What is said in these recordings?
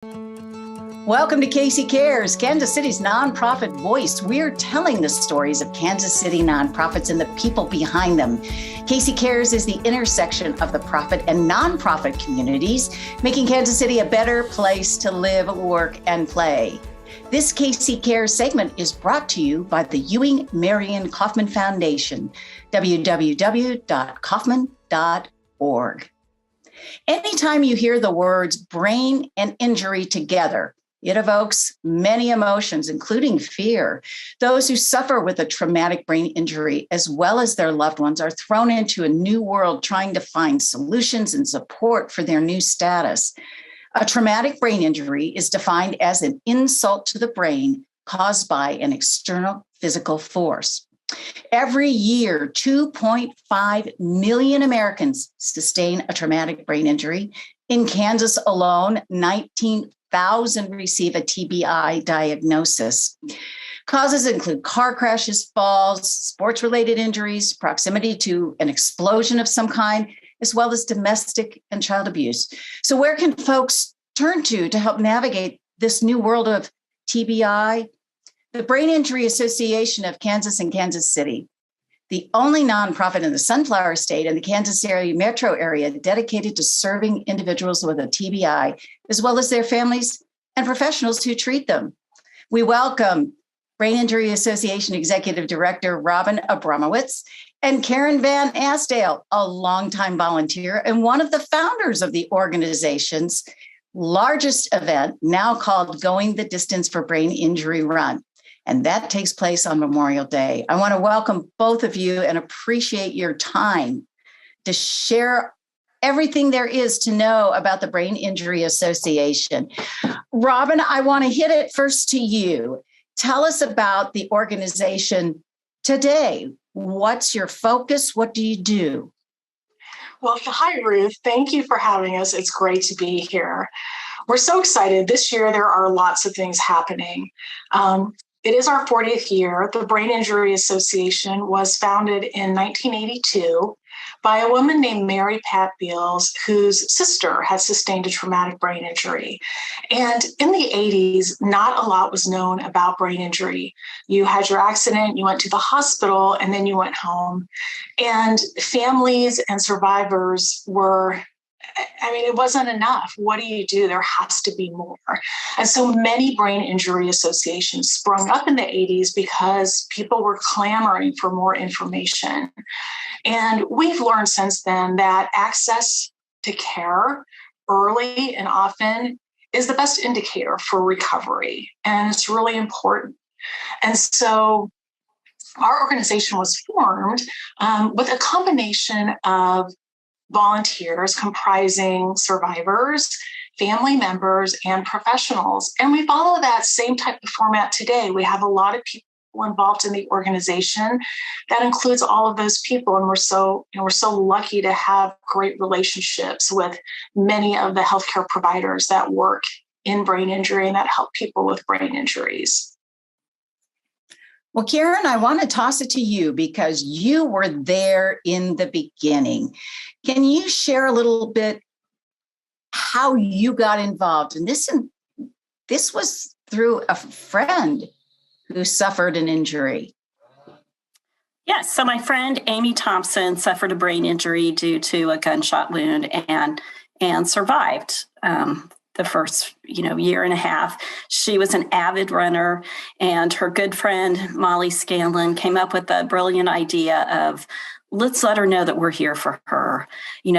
Welcome to Casey Cares, Kansas City's nonprofit voice. We're telling the stories of Kansas City nonprofits and the people behind them. Casey Cares is the intersection of the profit and nonprofit communities, making Kansas City a better place to live, work, and play. This Casey Cares segment is brought to you by the Ewing Marion Kauffman Foundation, www.kauffman.org. Anytime you hear the words brain and injury together, it evokes many emotions, including fear. Those who suffer with a traumatic brain injury, as well as their loved ones, are thrown into a new world trying to find solutions and support for their new status. A traumatic brain injury is defined as an insult to the brain caused by an external physical force. Every year, 2.5 million Americans sustain a traumatic brain injury. In Kansas alone, 19,000 receive a TBI diagnosis. Causes include car crashes, falls, sports-related injuries, proximity to an explosion of some kind, as well as domestic and child abuse. So where can folks turn to help navigate this new world of TBI? The Brain Injury Association of Kansas and Kansas City, the only nonprofit in the Sunflower State and the Kansas area metro area dedicated to serving individuals with a TBI, as well as their families and professionals who treat them. We welcome Brain Injury Association Executive Director Robin Abramowitz and Karen Van Asdale, a longtime volunteer and one of the founders of the organization's largest event, now called Going the Distance for Brain Injury Run. And that takes place on Memorial Day. I want to welcome both of you and appreciate your time to share everything there is to know about the Brain Injury Association. Robin, I want to hit it first to you. Tell us about the organization today. What's your focus? What do you do? Well, hi, Ruth. Thank you for having us. It's great to be here. We're so excited. This year, there are lots of things happening. It is our 40th year. The Brain Injury Association was founded in 1982 by a woman named Mary Pat Beals, whose sister had sustained a traumatic brain injury. And in the 80s, not a lot was known about brain injury. You had your accident, you went to the hospital, and then you went home. And families and survivors it wasn't enough. What do you do? There has to be more. And so many brain injury associations sprung up in the 80s because people were clamoring for more information. And we've learned since then that access to care early and often is the best indicator for recovery. And it's really important. And so our organization was formed with a combination of volunteers comprising survivors, family members, and professionals. And we follow that same type of format today. We have a lot of people involved in the organization that includes all of those people. And we're so lucky to have great relationships with many of the healthcare providers that work in brain injury and that help people with brain injuries. Well, Karen, I want to toss it to you because you were there in the beginning. Can you share a little bit how you got involved? And this was through a friend who suffered an injury. Yes. So my friend Amy Thompson suffered a brain injury due to a gunshot wound and survived the first year and a half. She was an avid runner, and her good friend Molly Scanlon came up with the brilliant idea of, let's let her know that we're here for her.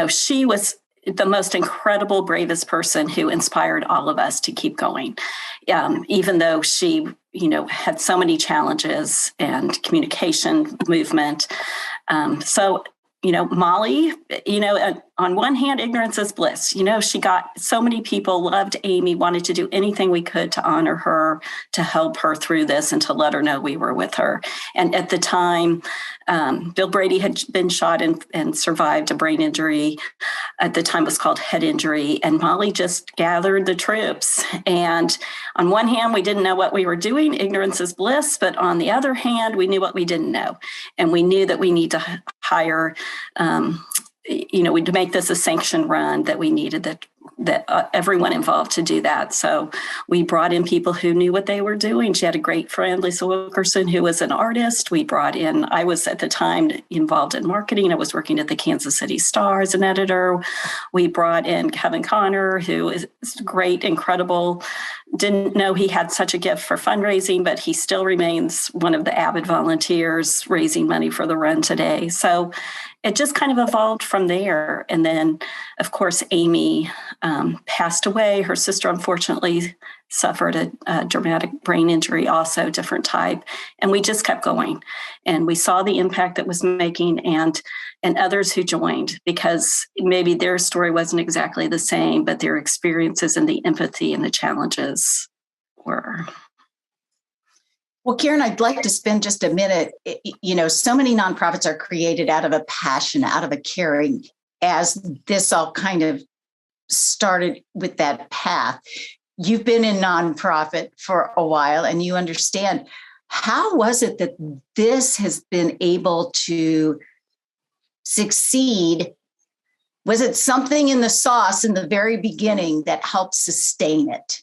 She was the most incredible, bravest person who inspired all of us to keep going, even though she, had so many challenges and communication movement. So Molly, on one hand, ignorance is bliss. She got so many people loved Amy, wanted to do anything we could to honor her, to help her through this, and to let her know we were with her. And at the time, Bill Brady had been shot and survived a brain injury. At the time, it was called head injury. And Molly just gathered the troops. And on one hand, we didn't know what we were doing. Ignorance is bliss. But on the other hand, we knew what we didn't know. And we knew that we need to hire, to make this a sanctioned run, that we needed the everyone involved to do that. So we brought in people who knew what they were doing. She had a great friend, Lisa Wilkerson, who was an artist. We brought in, I was at the time involved in marketing. I was working at the Kansas City Star as an editor. We brought in Kevin Connor, who is great, incredible. Didn't know he had such a gift for fundraising, but he still remains one of the avid volunteers raising money for the run today. So it just kind of evolved from there. And then, of course, Amy passed away. Her sister, unfortunately, suffered a dramatic brain injury, also different type. And we just kept going. And we saw the impact that was making and others who joined, because maybe their story wasn't exactly the same, but their experiences and the empathy and the challenges were. Well, Karen, I'd like to spend just a minute. So many nonprofits are created out of a passion, out of a caring, as this all kind of started with that path. You've been in nonprofit for a while and you understand. How was it that this has been able to succeed? Was it something in the sauce in the very beginning that helped sustain it?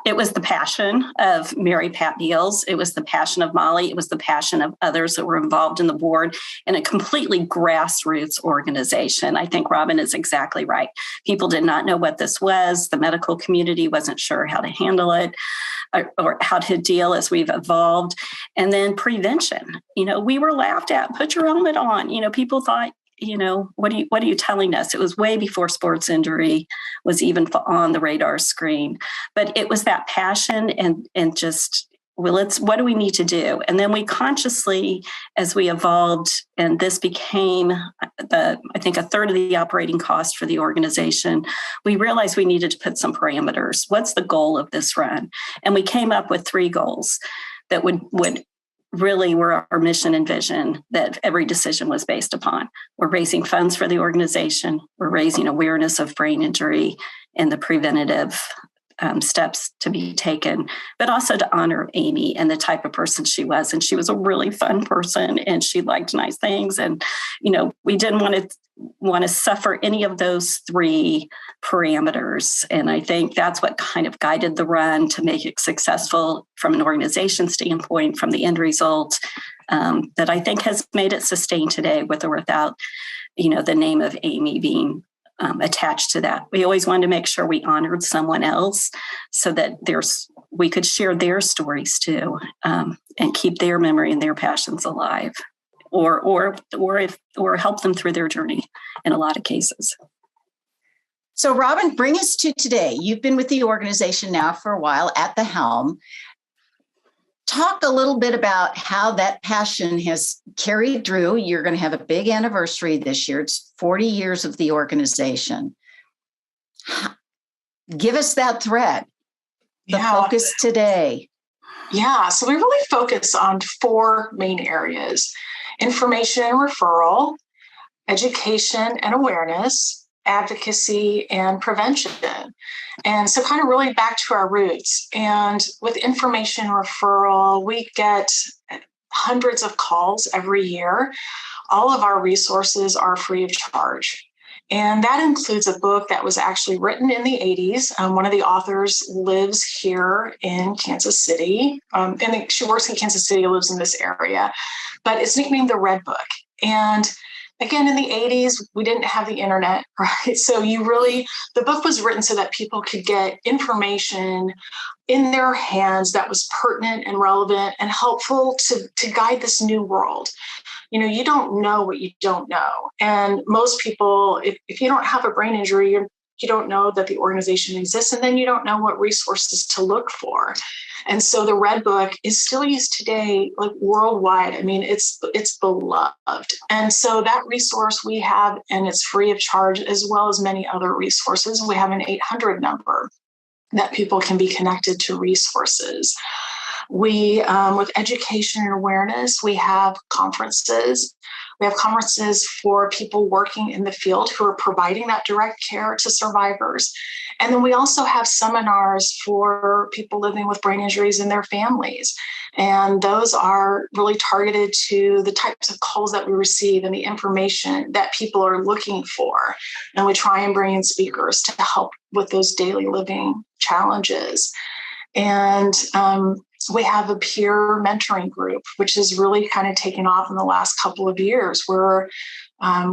It was the passion of Mary Pat Beals. It was the passion of Molly. It was the passion of others that were involved in the board, and a completely grassroots organization. I think Robin is exactly right. People did not know what this was. The medical community wasn't sure how to handle it or how to deal as we've evolved. And then prevention. We were laughed at. Put your helmet on. People thought, what are you telling us? It was way before sports injury was even on the radar screen. But it was that passion and just, what do we need to do? And then we consciously, as we evolved, and this became I think a third of the operating cost for the organization, we realized we needed to put some parameters. What's the goal of this run? And we came up with 3 goals that would really were our mission and vision that every decision was based upon. We're raising funds for the organization. We're raising awareness of brain injury and the preventative steps to be taken, but also to honor Amy and the type of person she was. And she was a really fun person and she liked nice things. And, we didn't want to suffer any of those 3 parameters. And I think that's what kind of guided the run to make it successful from an organization standpoint, from the end result, that I think has made it sustain today with or without, the name of Amy being attached to that. We always wanted to make sure we honored someone else so that we could share their stories too, and keep their memory and their passions alive, or help them through their journey in a lot of cases. So Robin, bring us to today. You've been with the organization now for a while at the helm. Talk a little bit about how that passion has carried through. You're going to have a big anniversary this year. It's 40 years of the organization. Give us that thread, the focus today. Yeah, so we really focus on 4 main areas: information and referral, education and awareness, advocacy, and prevention. And so kind of really back to our roots. And with information referral, we get hundreds of calls every year. All of our resources are free of charge. And that includes a book that was actually written in the 80s. One of the authors lives here in Kansas City. And she works in Kansas City, lives in this area. But it's nicknamed The Red Book. And again, in the 80s, we didn't have the internet, right? So the book was written so that people could get information in their hands that was pertinent and relevant and helpful to guide this new world. You don't know what you don't know. And most people, if you don't have a brain injury, you don't know that the organization exists, and then you don't know what resources to look for. And so the Red Book is still used today, like worldwide. I mean, it's beloved. And so that resource we have, and it's free of charge, as well as many other resources. We have an 800 number that people can be connected to resources. We, with education and awareness, we have conferences. We have conferences for people working in the field who are providing that direct care to survivors. And then we also have seminars for people living with brain injuries and their families. And those are really targeted to the types of calls that we receive and the information that people are looking for. And we try and bring in speakers to help with those daily living challenges. And we have a peer mentoring group, which is really kind of taken off in the last couple of years, where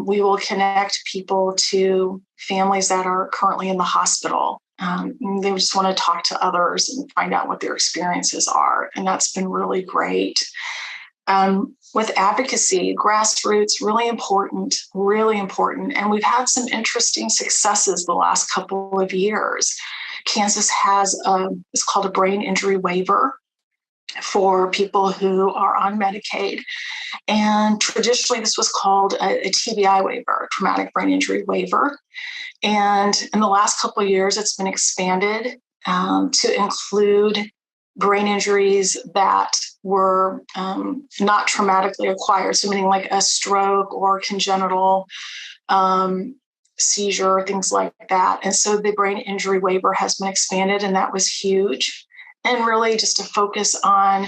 we will connect people to families that are currently in the hospital. They just want to talk to others and find out what their experiences are. And that's been really great. With advocacy, grassroots, really important, really important. And we've had some interesting successes the last couple of years. Kansas has it's called a brain injury waiver for people who are on Medicaid. And traditionally, this was called a TBI waiver, a traumatic brain injury waiver. And in the last couple of years, it's been expanded to include brain injuries that were not traumatically acquired, so meaning like a stroke or congenital seizure, things like that. And so the brain injury waiver has been expanded, and that was huge. And really just to focus on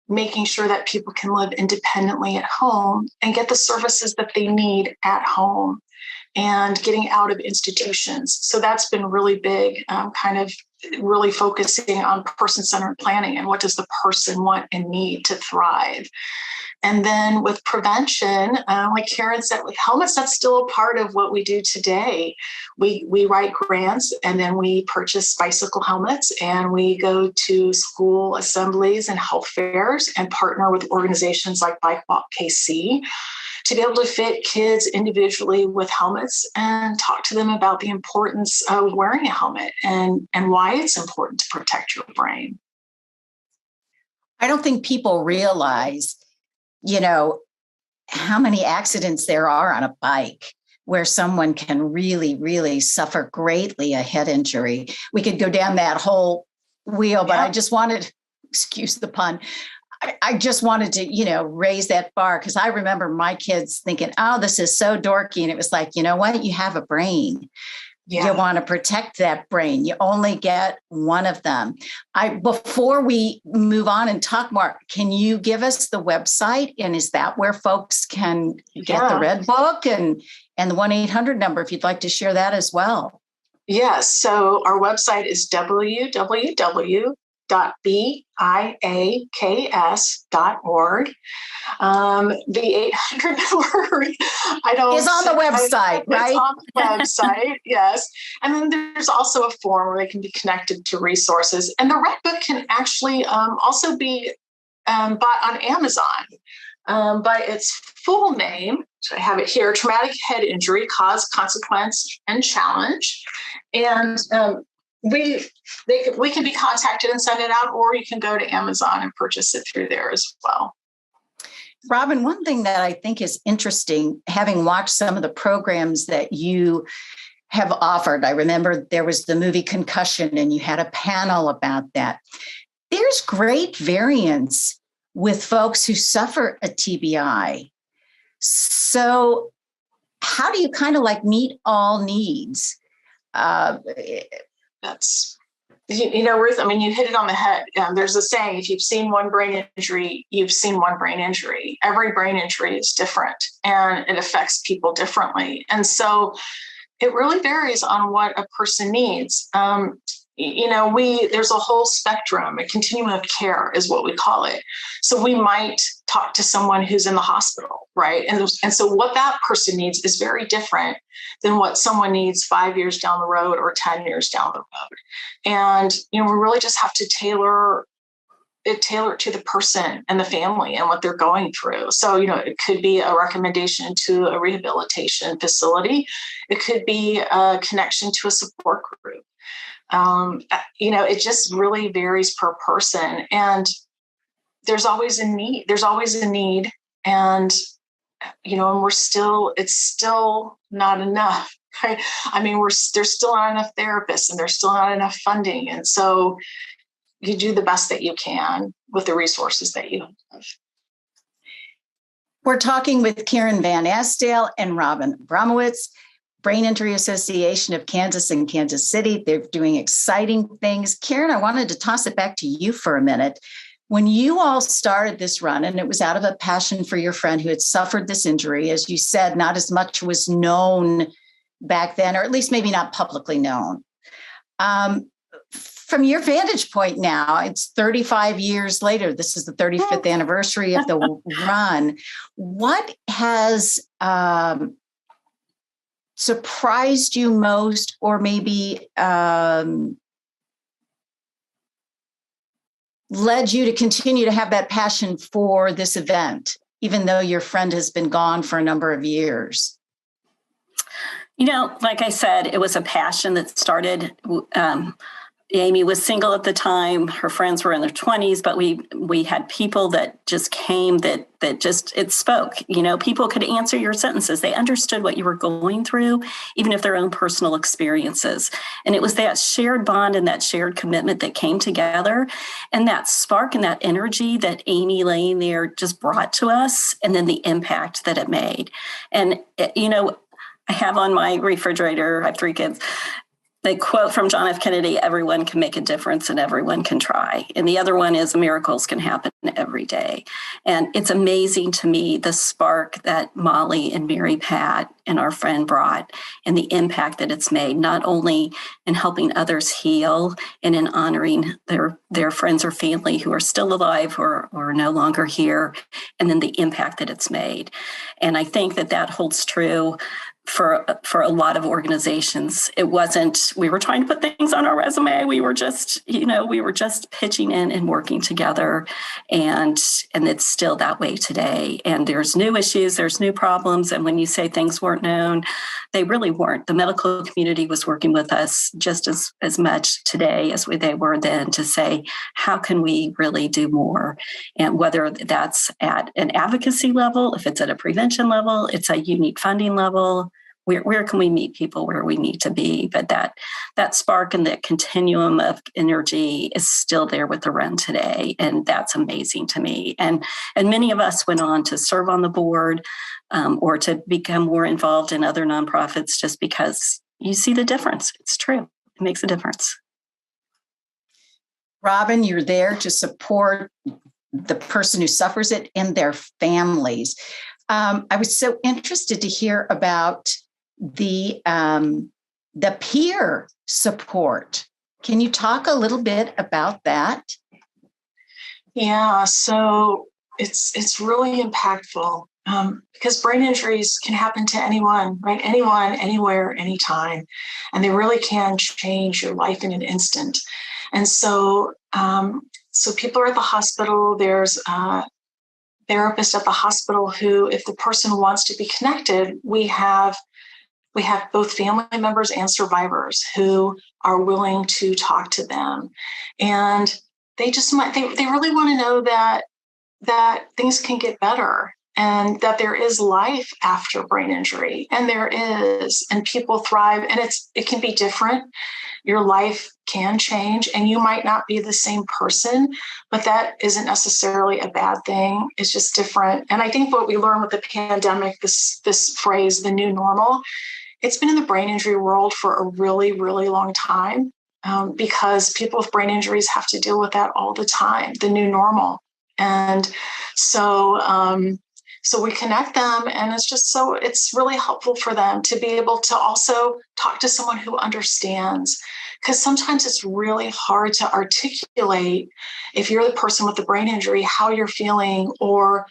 making sure that people can live independently at home and get the services that they need at home and getting out of institutions. So that's been really big, kind of really focusing on person-centered planning and what does the person want and need to thrive. And then with prevention, like Karen said, with helmets, that's still a part of what we do today. We write grants, and then we purchase bicycle helmets, and we go to school assemblies and health fairs and partner with organizations like Bike Walk KC to be able to fit kids individually with helmets and talk to them about the importance of wearing a helmet and why it's important to protect your brain. I don't think people realize, how many accidents there are on a bike where someone can really, really suffer greatly a head injury. We could go down that whole wheel, but I just wanted, excuse the pun, I just wanted to, raise that bar, because I remember my kids thinking, oh, this is so dorky. And it was like, you know what? You have a brain. Yeah. You want to protect that brain. You only get one of them. Before we move on and talk more, can you give us the website? And is that where folks can get the Red Book and the 1-800 number, if you'd like to share that as well? Yes. So our website is www.biaks.org. The 800 number, is on the website, right? It's on the website, yes. And then there's also a form where they can be connected to resources. And the Red Book can actually also be bought on Amazon by its full name. So I have it here: Traumatic Head Injury, Cause, Consequence, and Challenge. And we can be contacted and send it out, or you can go to Amazon and purchase it through there as well. Robin, one thing that I think is interesting, having watched some of the programs that you have offered, I remember there was the movie Concussion, and you had a panel about that. There's great variance with folks who suffer a TBI. So how do you kind of like meet all needs? That's, Ruth, I mean, you hit it on the head. There's a saying, if you've seen one brain injury, you've seen one brain injury. Every brain injury is different, and it affects people differently. And so it really varies on what a person needs. There's a whole spectrum, a continuum of care is what we call it. So we might talk to someone who's in the hospital, right? And so what that person needs is very different than what someone needs 5 years down the road or 10 years down the road. And, we really just have to tailor it to the person and the family and what they're going through. So, it could be a recommendation to a rehabilitation facility. It could be a connection to a support group. It just really varies per person, and there's always a need. And, it's still not enough. Right? I mean, there's still not enough therapists, and there's still not enough funding. And so you do the best that you can with the resources that you have. We're talking with Karen Van Asdale and Robin Abramowitz, Brain Injury Association of Kansas and Kansas City. They're doing exciting things. Karen, I wanted to toss it back to you for a minute. When you all started this run, and it was out of a passion for your friend who had suffered this injury, as you said, not as much was known back then, or at least maybe not publicly known. From your vantage point now, it's 35 years later. This is the 35th anniversary of the run. What has surprised you most, or maybe led you to continue to have that passion for this event, even though your friend has been gone for a number of years? Like I said, it was a passion that started. Amy was single at the time. Her friends were in their 20s, but we had people that just came that just, it spoke. People could answer your sentences. They understood what you were going through, even if their own personal experiences. And it was that shared bond and that shared commitment that came together, and that spark and that energy that Amy laying there just brought to us, and then the impact that it made. And, I have on my refrigerator, I have 3 kids, the quote from John F. Kennedy, everyone can make a difference and everyone can try. And the other one is miracles can happen every day. And it's amazing to me, the spark that Molly and Mary Pat and our friend brought, and the impact that it's made, not only in helping others heal and in honoring their friends or family who are still alive or are no longer here, and then the impact that it's made. And I think that holds true for a lot of organizations. It wasn't, we were trying to put things on our resume. We were just, pitching in and working together. And it's still that way today. And there's new issues, there's new problems. And when you say things weren't known, they really weren't. The medical community was working with us just as much today as they were then, to say, how can we really do more? And whether that's at an advocacy level, if it's at a prevention level, it's a unique funding level, where can we meet people where we need to be? But that spark and that continuum of energy is still there with the run today. And that's amazing to me. And many of us went on to serve on the board or to become more involved in other nonprofits, just because you see the difference. It's true. It makes a difference. Robin, you're there to support the person who suffers it and their families. I was so interested to hear about the peer support. Can you talk a little bit about that? Yeah, so it's really impactful because brain injuries can happen to anyone, right? Anyone, anywhere, anytime, and they really can change your life in an instant. And so, people are at the hospital. There's a therapist at the hospital who, if the person wants to be connected, we have both family members and survivors who are willing to talk to them. And they really want to know that things can get better and that there is life after brain injury. And there is, and people thrive, and it can be different. Your life can change and you might not be the same person, but that isn't necessarily a bad thing. It's just different. And I think what we learned with the pandemic, this phrase, the new normal, it's been in the brain injury world for a really, really long time because people with brain injuries have to deal with that all the time, the new normal. And so we connect them, and it's really helpful for them to be able to also talk to someone who understands, because sometimes it's really hard to articulate, if you're the person with the brain injury, how you're feeling or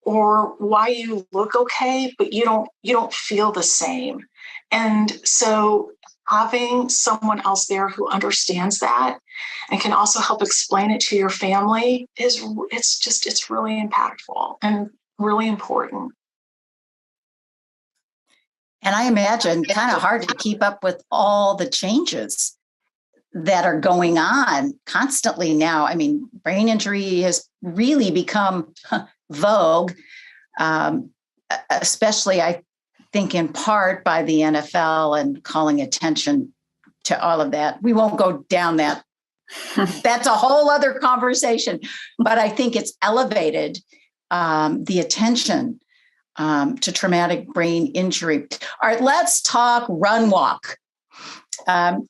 why you look okay, but you don't feel the same. And so having someone else there who understands that and can also help explain it to your family it's really impactful and really important. And I imagine kind of hard to keep up with all the changes that are going on constantly now. I mean, brain injury has really become vogue, especially, I think, in part by the NFL and calling attention to all of that. We won't go down that. That's a whole other conversation. But I think it's elevated the attention to traumatic brain injury. All right, let's talk Run Walk.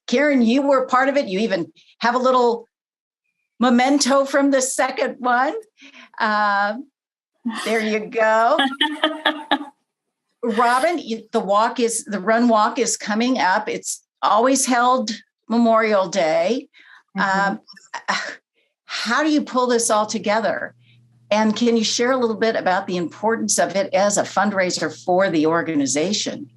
Karen, you were part of it. You even have a little memento from the second one. There you go. Robin, the Run Walk is coming up. It's always held Memorial Day. How do you pull this all together? And can you share a little bit about the importance of it as a fundraiser for the organization?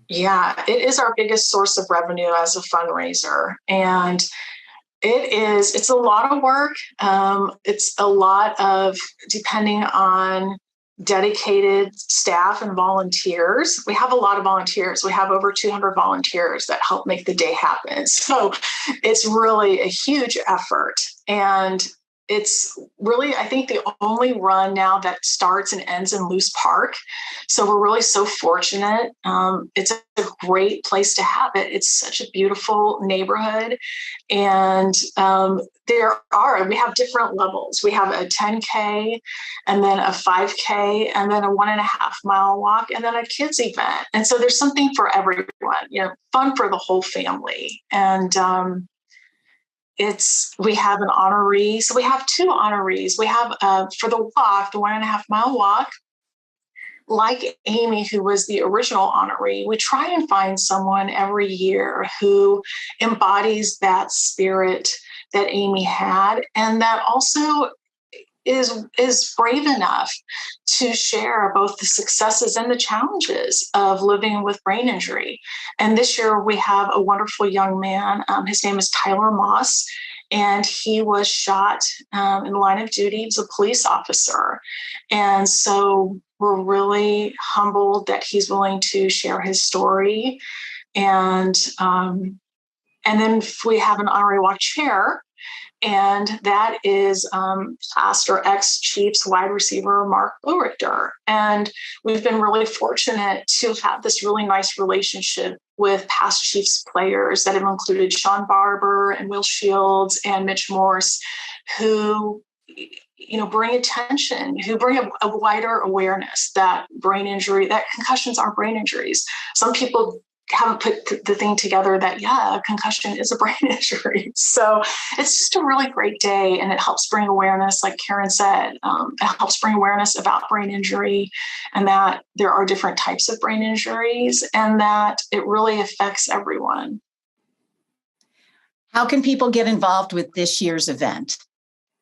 Yeah, it is our biggest source of revenue as a fundraiser. And it's a lot of work. It's a lot of, depending on dedicated staff and volunteers. We have a lot of volunteers. We have over 200 volunteers that help make the day happen. So it's really a huge effort. And it's really, I think, the only run now that starts and ends in Loose Park. So we're really so fortunate. It's a great place to have it. It's such a beautiful neighborhood. And we have different levels. We have a 10K and then a 5K and then a 1.5 mile walk and then a kids event. And so there's something for everyone, fun for the whole family. And we have an honoree. So we have two honorees. We have for the walk, the 1.5 mile walk, like Amy, who was the original honoree. We try and find someone every year who embodies that spirit that Amy had, and that also is brave enough to share both the successes and the challenges of living with brain injury. And this year we have a wonderful young man. His name is Tyler Moss, and he was shot in the line of duty. He was a police officer. And so we're really humbled that he's willing to share his story. And then we have an honorary walk chair, and that is past or ex-Chiefs wide receiver Mark Ulrichter. And we've been really fortunate to have this really nice relationship with past Chiefs players that have included Sean Barber and Will Shields and Mitch Morse, who bring attention, who bring a wider awareness that concussions are brain injuries. Some people haven't put the thing together that, a concussion is a brain injury. So it's just a really great day, and it helps bring awareness, like Karen said, it helps bring awareness about brain injury and that there are different types of brain injuries and that it really affects everyone. How can people get involved with this year's event?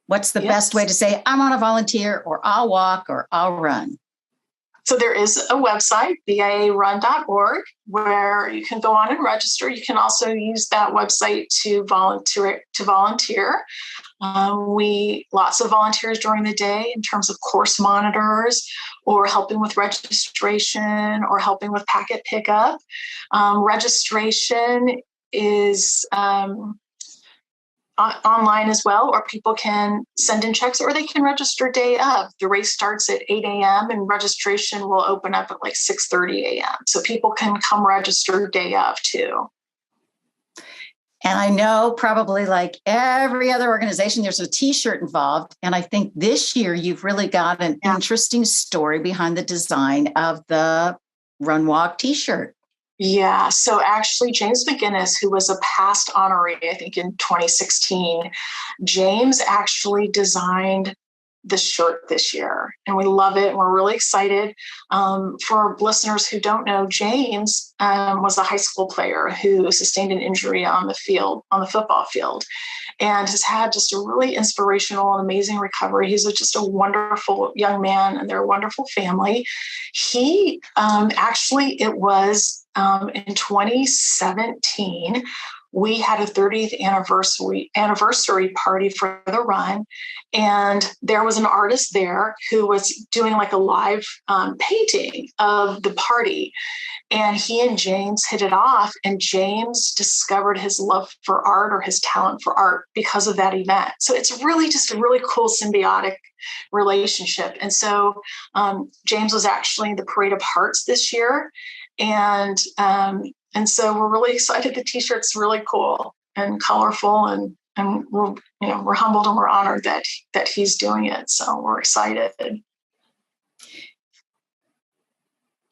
What's the best way to say, I want to volunteer, or I'll walk, or I'll run? So there is a website, BIARun.org, where you can go on and register. You can also use that website to volunteer. Lots of volunteers during the day in terms of course monitors, or helping with registration, or helping with packet pickup. Registration is online as well, or people can send in checks, or they can register day of. The race starts at 8 a.m. and registration will open up at like 6:30 a.m. So people can come register day of too. And I know, probably like every other organization, there's a T-shirt involved. And I think this year you've really got an interesting story behind the design of the Run Walk T-shirt. Yeah. So actually, James McGinnis, who was a past honoree, I think in 2016, James actually designed the shirt this year, and we love it. And we're really excited. For listeners who don't know, James was a high school player who sustained an injury on the football field, and has had just a really inspirational and amazing recovery. He's just a wonderful young man, and they're a wonderful family. He it was in 2017, we had a 30th anniversary party for the run. And there was an artist there who was doing like a live painting of the party. And he and James hit it off, and James discovered his love for art, or his talent for art, because of that event. So it's really just a really cool symbiotic relationship. And so James was actually in the Parade of Hearts this year. And so we're really excited. The T-shirt's really cool and colorful, and we're humbled and we're honored that he's doing it. So we're excited.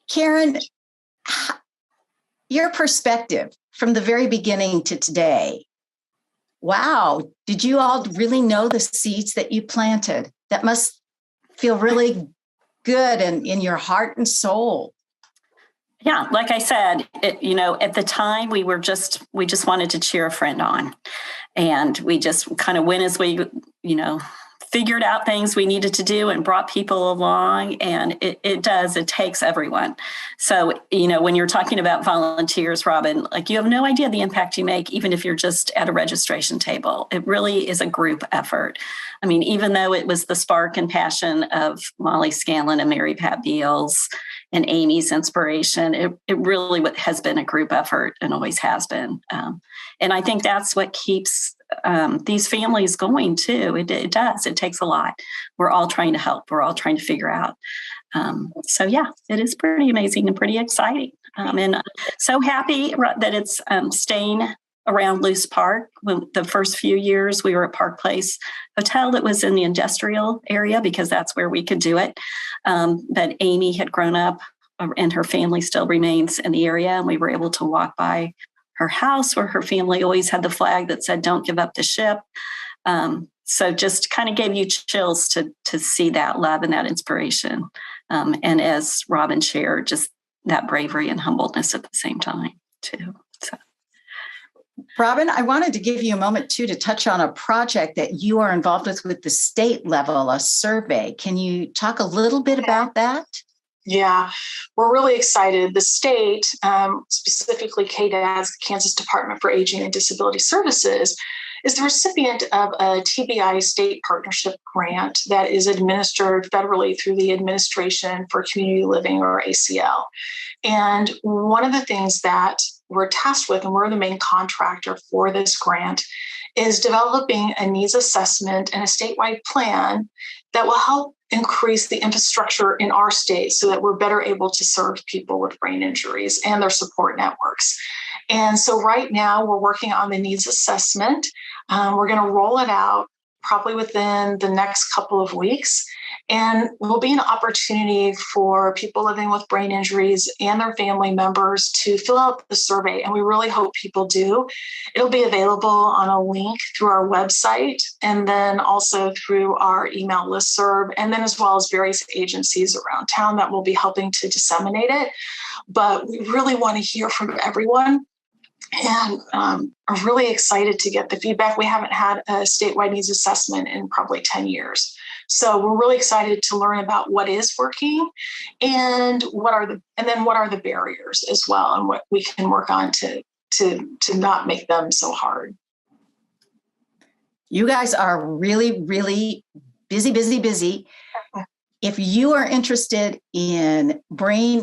Karen, your perspective from the very beginning to today. Wow. Did you all really know the seeds that you planted? That must feel really good and in your heart and soul. Yeah, like I said, at the time we just wanted to cheer a friend on, and we just kind of went as we, figured out things we needed to do and brought people along. And it takes everyone. So, when you're talking about volunteers, Robin, like, you have no idea the impact you make, even if you're just at a registration table. It really is a group effort. I mean, even though it was the spark and passion of Molly Scanlon and Mary Pat Beals and Amy's inspiration, it really has been a group effort and always has been. And I think that's what keeps these families going too. It does. It takes a lot. We're all trying to help. We're all trying to figure out. So yeah, it is pretty amazing and pretty exciting. And so happy that it's staying around Luce Park. When the first few years we were at Park Place Hotel that was in the industrial area because that's where we could do it. But Amy had grown up and her family still remains in the area, and we were able to walk by her house where her family always had the flag that said, "Don't give up the ship." So just kind of gave you chills to see that love and that inspiration. And as Robin shared, just that bravery and humbleness at the same time too. So. Robin, I wanted to give you a moment too to touch on a project that you are involved with the state level, a survey. Can you talk a little bit about that? Yeah, we're really excited. The state, specifically KDAS, the Kansas Department for Aging and Disability Services, is the recipient of a TBI state partnership grant that is administered federally through the Administration for Community Living, or ACL. And one of the things that we're tasked with, and we're the main contractor for this grant, is developing a needs assessment and a statewide plan that will help increase the infrastructure in our state so that we're better able to serve people with brain injuries and their support networks. And so right now we're working on the needs assessment. We're going to roll it out probably within the next couple of weeks. And will be an opportunity for people living with brain injuries and their family members to fill out the survey. And we really hope people do. It'll be available on a link through our website, and then also through our email listserv, and then as well as various agencies around town that will be helping to disseminate it. But we really want to hear from everyone. And I'm really excited to get the feedback. We haven't had a statewide needs assessment in probably 10 years. So we're really excited to learn about what is working and what are the barriers as well, and what we can work on to not make them so hard. You guys are really, really busy. If you are interested in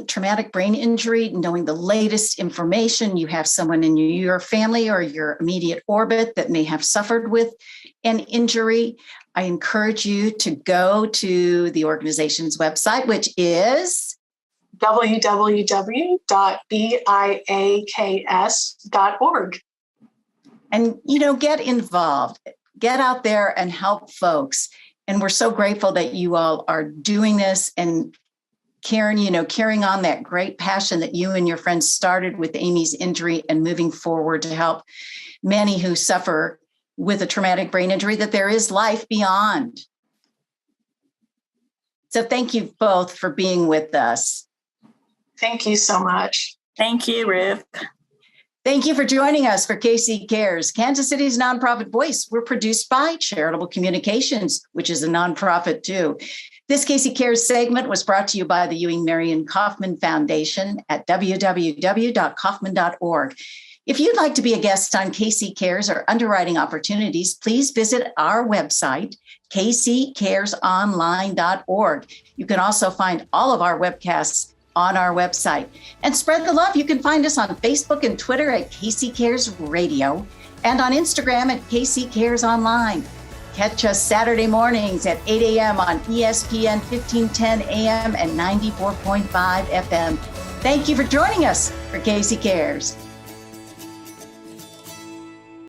traumatic brain injury, knowing the latest information, you have someone in your family or your immediate orbit that may have suffered with an injury, I encourage you to go to the organization's website, which is www.biaks.org. And, get involved, get out there and help folks. And we're so grateful that you all are doing this. And Karen, carrying on that great passion that you and your friends started with Amy's injury and moving forward to help many who suffer with a traumatic brain injury, that there is life beyond. So thank you both for being with us. Thank you so much. Thank you, Ruth. Thank you for joining us for KC Cares, Kansas City's nonprofit voice. We're produced by Charitable Communications, which is a nonprofit too. This KC Cares segment was brought to you by the Ewing Marion Kaufman Foundation at www.kaufman.org. If you'd like to be a guest on KC Cares or underwriting opportunities, please visit our website, kccaresonline.org. You can also find all of our webcasts on our website. And spread the love. You can find us on Facebook and Twitter at KC Cares Radio, and on Instagram at KC Cares Online. Catch us Saturday mornings at 8 a.m. on ESPN 1510 AM and 94.5 FM. Thank you for joining us for KC Cares.